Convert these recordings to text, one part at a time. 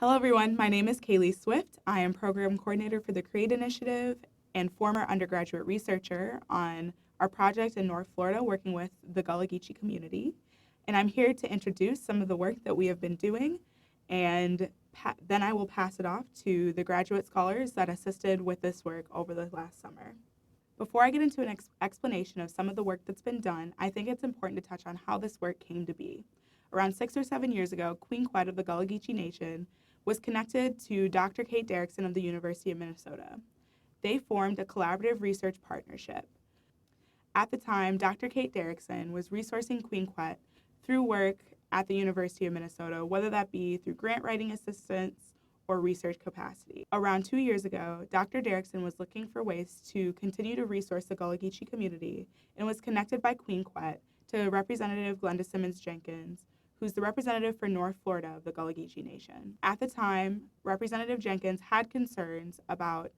Hello everyone, my name is Kaylee Swift. I am Program Coordinator for the CREATE Initiative and former undergraduate researcher on our project in North Florida working with the Gullah Geechee community. And I'm here to introduce some of the work that we have been doing, and then I will pass it off to the graduate scholars that assisted with this work over the last summer. Before I get into an explanation of some of the work that's been done, I think it's important to touch on how this work came to be. Around 6 or 7 years ago, Queen Quet of the Gullah Geechee Nation was connected to Dr. Kate Derrickson of the University of Minnesota. They formed a collaborative research partnership. At the time, Dr. Kate Derrickson was resourcing Queen Quet through work at the University of Minnesota, whether that be through grant writing assistance or research capacity. Around 2 years ago, Dr. Derrickson was looking for ways to continue to resource the Gullah Geechee community and was connected by Queen Quet to Representative Glenda Simmons Jenkins, who's the representative for North Florida of the Gullah Geechee Nation. At the time, Representative Jenkins had concerns about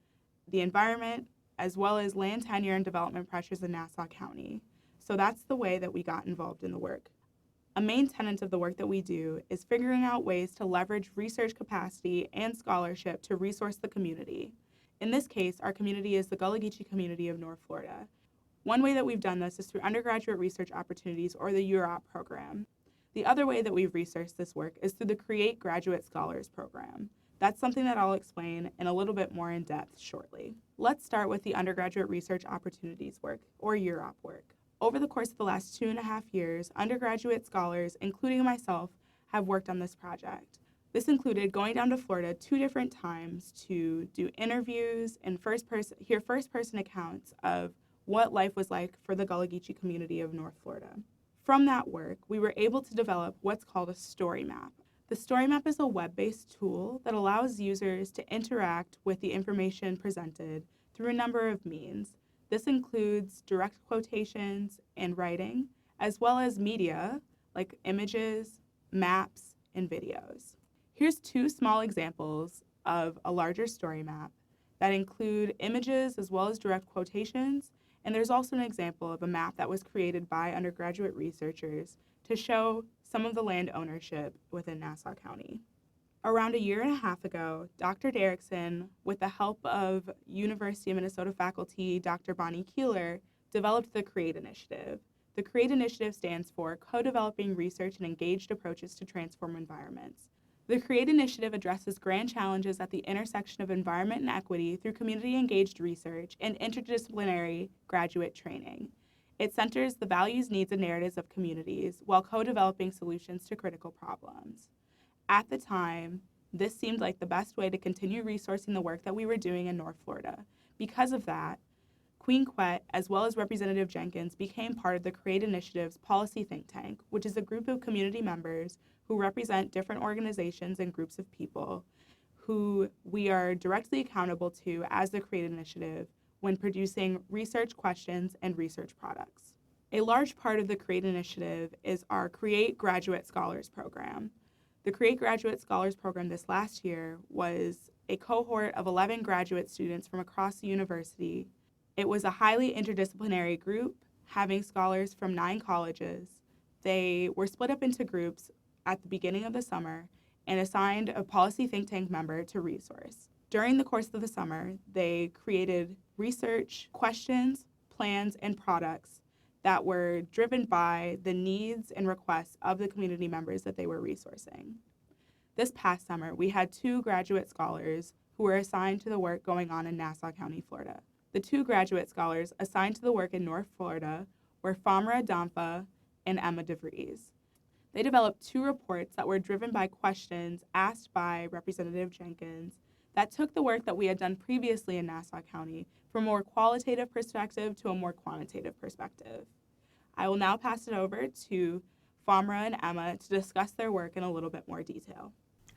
the environment as well as land tenure and development pressures in Nassau County. So that's the way that we got involved in the work. A main tenet of the work that we do is figuring out ways to leverage research capacity and scholarship to resource the community. In this case, our community is the Gullah Geechee community of North Florida. One way that we've done this is through undergraduate research opportunities or the UROP program. The other way that we've researched this work is through the CREATE Graduate Scholars Program. That's something that I'll explain in a little bit more in depth shortly. Let's start with the undergraduate research opportunities work, or UROP work. Over the course of the last 2.5 years, undergraduate scholars, including myself, have worked on this project. This included going down to Florida 2 different times to do interviews and hear first-person accounts of what life was like for the Gullah Geechee community of North Florida. From that work, we were able to develop what's called a story map. The story map is a web-based tool that allows users to interact with the information presented through a number of means. This includes direct quotations and writing, as well as media like images, maps, and videos. Here's 2 small examples of a larger story map that include images as well as direct quotations. And there's also an example of a map that was created by undergraduate researchers to show some of the land ownership within Nassau County. Around 1.5 years ago, Dr. Derrickson, with the help of University of Minnesota faculty Dr. Bonnie Keeler, developed the CREATE Initiative. The CREATE Initiative stands for Co-Developing Research and Engaged Approaches to Transform Environments. The CREATE Initiative addresses grand challenges at the intersection of environment and equity through community-engaged research and interdisciplinary graduate training. It centers the values, needs, and narratives of communities while co-developing solutions to critical problems. At the time, this seemed like the best way to continue resourcing the work that we were doing in North Florida. Because of that, Queen Quet, as well as Representative Jenkins, became part of the CREATE Initiative's policy think tank, which is a group of community members who represent different organizations and groups of people who we are directly accountable to as the CREATE Initiative when producing research questions and research products. A large part of the CREATE Initiative is our CREATE Graduate Scholars Program. The CREATE Graduate Scholars Program this last year was a cohort of 11 graduate students from across the university. It was a highly interdisciplinary group, having scholars from 9 colleges. They were split up into groups at the beginning of the summer and assigned a policy think tank member to resource. During the course of the summer, they created research questions, plans, and products that were driven by the needs and requests of the community members that they were resourcing. This past summer, we had 2 graduate scholars who were assigned to the work going on in Nassau County, Florida. The 2 graduate scholars assigned to the work in North Florida were Famra Dampa and Emma DeVries. They developed 2 reports that were driven by questions asked by Representative Jenkins that took the work that we had done previously in Nassau County from a more qualitative perspective to a more quantitative perspective. I will now pass it over to Famra and Emma to discuss their work in a little bit more detail.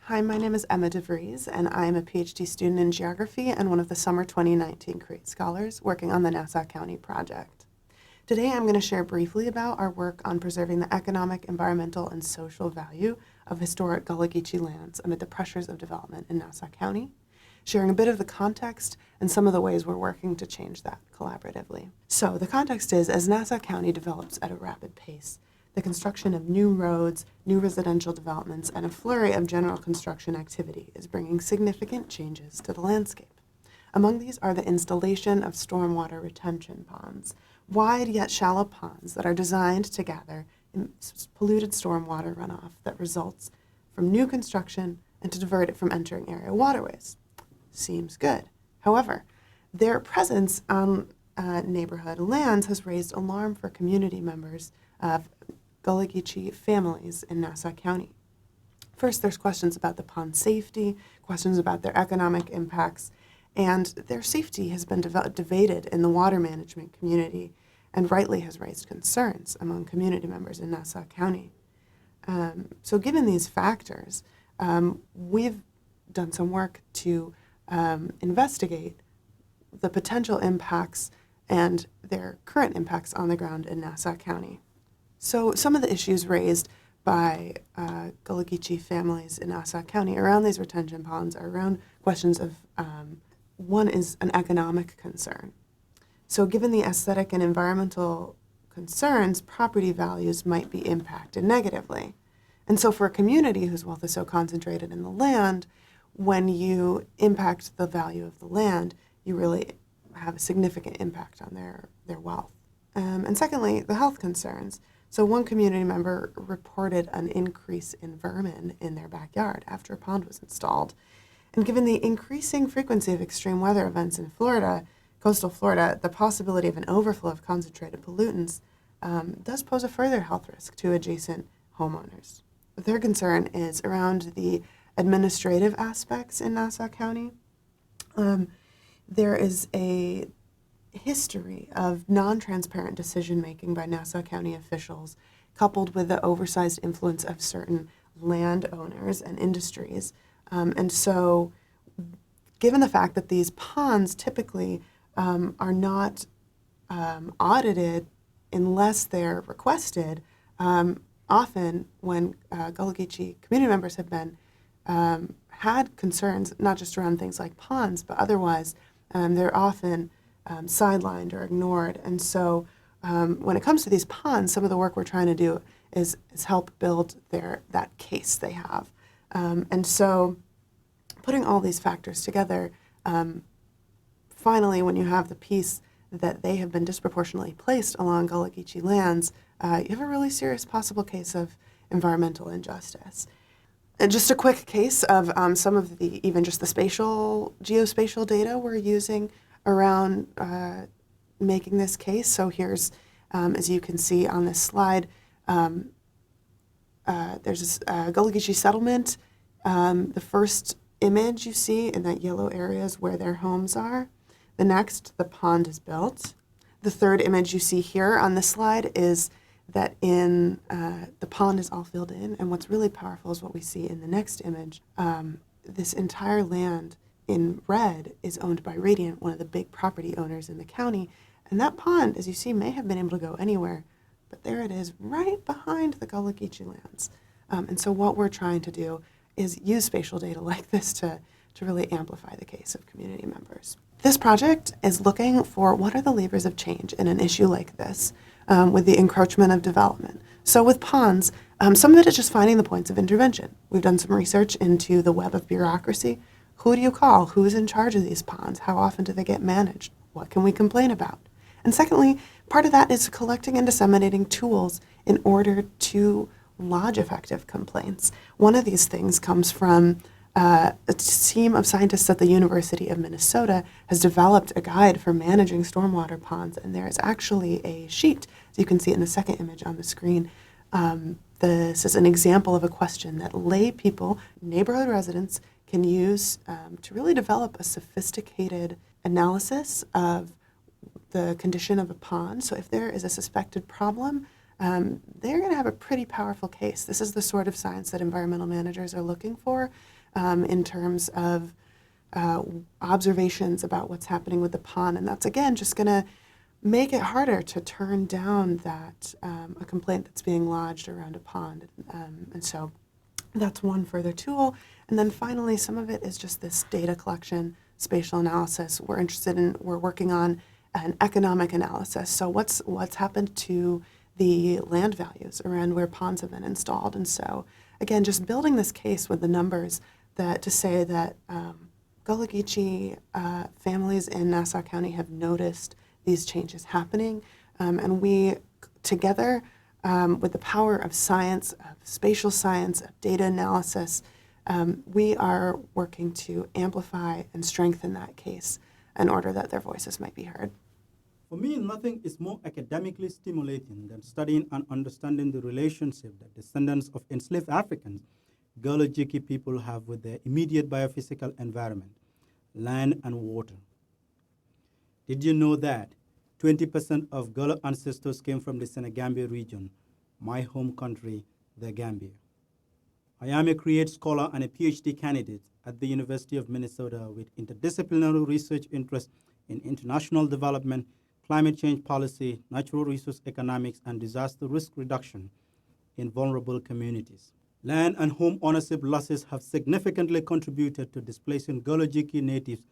Hi, my name is Emma DeVries, and I'm a PhD student in geography and one of the summer 2019 CREATE scholars working on the Nassau County project. Today I'm going to share briefly about our work on preserving the economic, environmental, and social value of historic Gullah Geechee lands amid the pressures of development in Nassau County, sharing a bit of the context and some of the ways we're working to change that collaboratively. So the context is, as Nassau County develops at a rapid pace, the construction of new roads, new residential developments, and a flurry of general construction activity is bringing significant changes to the landscape. Among these are the installation of stormwater retention ponds, wide yet shallow ponds that are designed to gather polluted stormwater runoff that results from new construction and to divert it from entering area waterways. Seems good. However, their presence on neighborhood lands has raised alarm for community members of Gullah Geechee families in Nassau County. First, there's questions about the pond safety, questions about their economic impacts, and their safety has been debated in the water management community and rightly has raised concerns among community members in Nassau County. So given these factors, we've done some work to investigate the potential impacts and their current impacts on the ground in Nassau County. So some of the issues raised by Gullah Geechee families in Nassau County around these retention ponds are around questions of, one is an economic concern. So given the aesthetic and environmental concerns, property values might be impacted negatively. And so for a community whose wealth is so concentrated in the land, when you impact the value of the land, you really have a significant impact on their wealth. And secondly, the health concerns. So one community member reported an increase in vermin in their backyard after a pond was installed. And given the increasing frequency of extreme weather events in Florida, coastal Florida, the possibility of an overflow of concentrated pollutants does pose a further health risk to adjacent homeowners. The third concern is around the administrative aspects in Nassau County. There is a history of non-transparent decision-making by Nassau County officials, coupled with the oversized influence of certain landowners and industries. And so, given the fact that these ponds typically are not audited unless they're requested, often when Gullah Geechee community members have been had concerns, not just around things like ponds, but otherwise, they're often sidelined or ignored. And so when it comes to these ponds, some of the work we're trying to do is help build that case they have. And so putting all these factors together, finally, when you have the piece that they have been disproportionately placed along Gullah Geechee lands, you have a really serious possible case of environmental injustice. And just a quick case of some of the, even just the geospatial data we're using around making this case. So here's, as you can see on this slide, there's this Gullah Geechee settlement. The first image you see in that yellow area is where their homes are. The next, the pond is built. The third image you see here on this slide is that the pond is all filled in, and what's really powerful is what we see in the next image. This entire land in red is owned by Radiant, one of the big property owners in the county, and that pond, as you see, may have been able to go anywhere, but there it is right behind the Gullah Geechee lands. And so what we're trying to do is use spatial data like this to really amplify the case of community members. This project is looking for what are the levers of change in an issue like this with the encroachment of development. So with ponds, some of it is just finding the points of intervention. We've done some research into the web of bureaucracy. Who do you call? Who's in charge of these ponds? How often do they get managed? What can we complain about? And secondly, part of that is collecting and disseminating tools in order to lodge effective complaints. One of these things comes from a team of scientists at the University of Minnesota has developed a guide for managing stormwater ponds, and there is actually a sheet, as you can see in the second image on the screen. This is an example of a question that lay people, neighborhood residents, can use to really develop a sophisticated analysis of the condition of a pond. So if there is a suspected problem, they're going to have a pretty powerful case. This is the sort of science that environmental managers are looking for in terms of observations about what's happening with the pond. And that's, again, just going to make it harder to turn down that a complaint that's being lodged around a pond. And so that's one further tool. And then finally, some of it is just this data collection, spatial analysis. We're working on an economic analysis. So what's happened to the land values around where ponds have been installed. And so, again, just building this case with the numbers to say that Gullah Geechee families in Nassau County have noticed these changes happening. And we, together, with the power of science, of spatial science, of data analysis, we are working to amplify and strengthen that case in order that their voices might be heard. For me, nothing is more academically stimulating than studying and understanding the relationship that descendants of enslaved Africans, Gullah Geechee people, have with their immediate biophysical environment, land and water. Did you know that 20% of Gullah ancestors came from the Senegambia region, my home country, the Gambia? I am a CREATE scholar and a PhD candidate at the University of Minnesota with interdisciplinary research interests in international development, climate change policy, natural resource economics, and disaster risk reduction in vulnerable communities. Land and home ownership losses have significantly contributed to displacing Gullah Geechee natives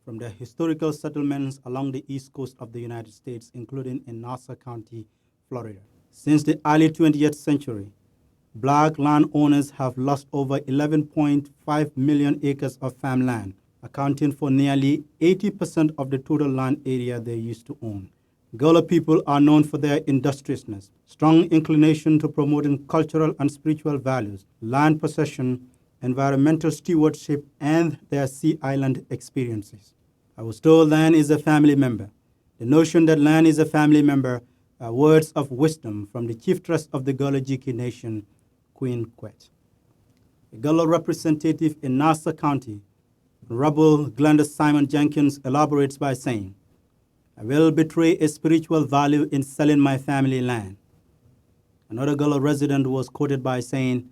from their historical settlements along the east coast of the United States, including in Nassau County, Florida. Since the early 20th century, Black landowners have lost over 11.5 million acres of farmland, accounting for nearly 80% of the total land area they used to own. Gullah people are known for their industriousness, strong inclination to promoting cultural and spiritual values, land possession, environmental stewardship, and their sea island experiences. I was told land is a family member. The notion that land is a family member are words of wisdom from the chieftress of the Gullah Geechee Nation, Queen Quet. A Gullah representative in Nassau County, Honorable Glenda Simon Jenkins, elaborates by saying, "I will betray a spiritual value in selling my family land." Another Gullah resident was quoted by saying,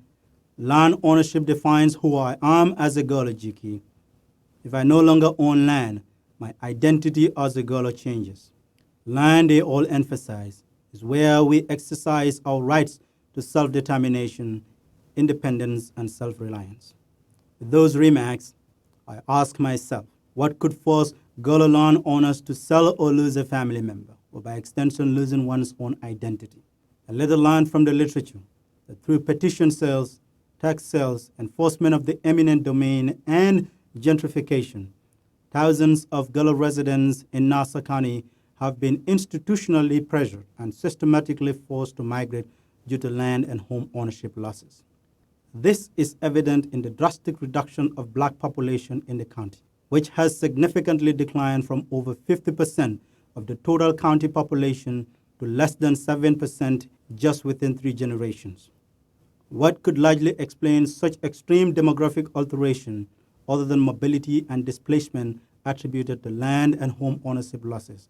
"Land ownership defines who I am as a Gullah Geechee. If I no longer own land, my identity as a Gullah changes." Land, they all emphasize, is where we exercise our rights to self-determination, independence, and self-reliance. With those remarks, I ask myself, what could force Gullah land owners to sell or lose a family member, or by extension losing one's own identity? And let us learn from the literature that through petition sales, tax sales, enforcement of the eminent domain, and gentrification, thousands of Gullah residents in Nassau County have been institutionally pressured and systematically forced to migrate due to land and home ownership losses. This is evident in the drastic reduction of Black population in the county, which has significantly declined from over 50% of the total county population to less than 7% just within 3 generations. What could largely explain such extreme demographic alteration other than mobility and displacement attributed to land and home ownership losses,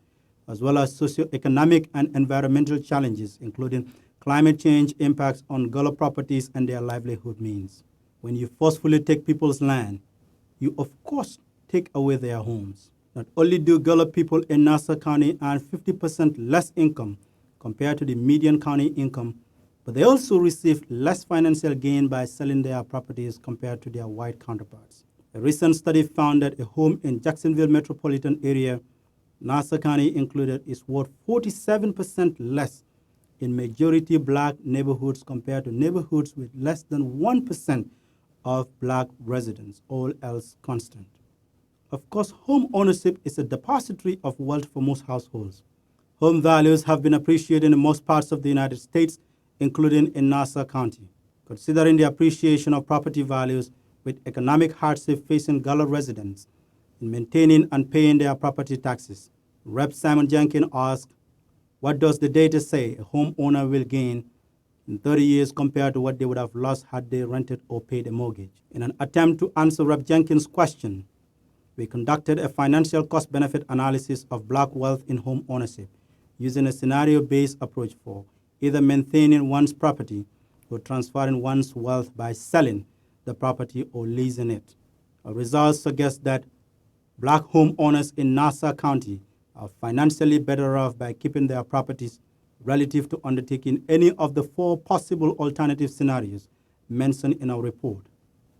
as well as socioeconomic and environmental challenges, including climate change impacts on Gullah properties and their livelihood means? When you forcefully take people's land, you of course take away their homes. Not only do Gullah people in Nassau County earn 50% less income compared to the median county income, but they also receive less financial gain by selling their properties compared to their white counterparts. A recent study found that a home in Jacksonville metropolitan area, Nassau County included, is worth 47% less in majority Black neighborhoods compared to neighborhoods with less than 1% of Black residents, all else constant. Of course, home ownership is a depository of wealth for most households. Home values have been appreciated in most parts of the United States, including in Nassau County. Considering the appreciation of property values with economic hardship facing Gullah residents in maintaining and paying their property taxes, Rep. Simon Jenkins asked, what does the data say a homeowner will gain in 30 years compared to what they would have lost had they rented or paid a mortgage? In an attempt to answer Rep. Jenkins' question, we conducted a financial cost-benefit analysis of Black wealth in home ownership using a scenario-based approach for either maintaining one's property or transferring one's wealth by selling the property or leasing it. Our results suggest that Black homeowners in Nassau County are financially better off by keeping their properties relative to undertaking any of the 4 possible alternative scenarios mentioned in our report.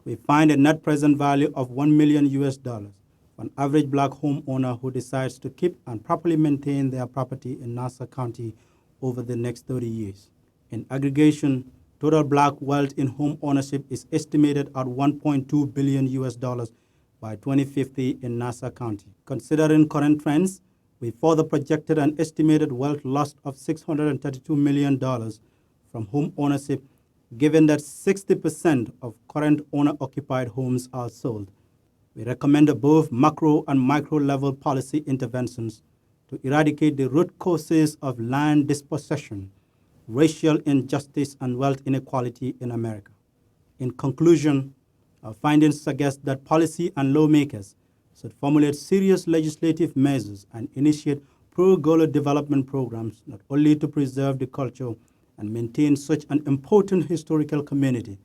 We find a net present value of $1 million for an average Black homeowner who decides to keep and properly maintain their property in Nassau County over the next 30 years. In aggregation, total black wealth in home ownership is estimated at $1.2 billion by 2050 in Nassau County. Considering current trends, we further projected an estimated wealth loss of $632 million from home ownership, given that 60% of current owner-occupied homes are sold. We recommend both macro and micro level policy interventions to eradicate the root causes of land dispossession, racial injustice, and wealth inequality in America. In conclusion, our findings suggest that policy and lawmakers should formulate serious legislative measures and initiate pro-Golo development programs, not only to preserve the culture and maintain such an important historical community,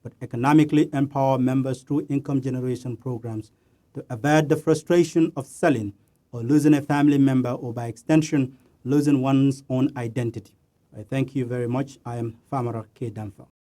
but economically empower members through income generation programs to avert the frustration of selling or losing a family member, or by extension, losing one's own identity. I thank you very much. I am Famara K. Danfa.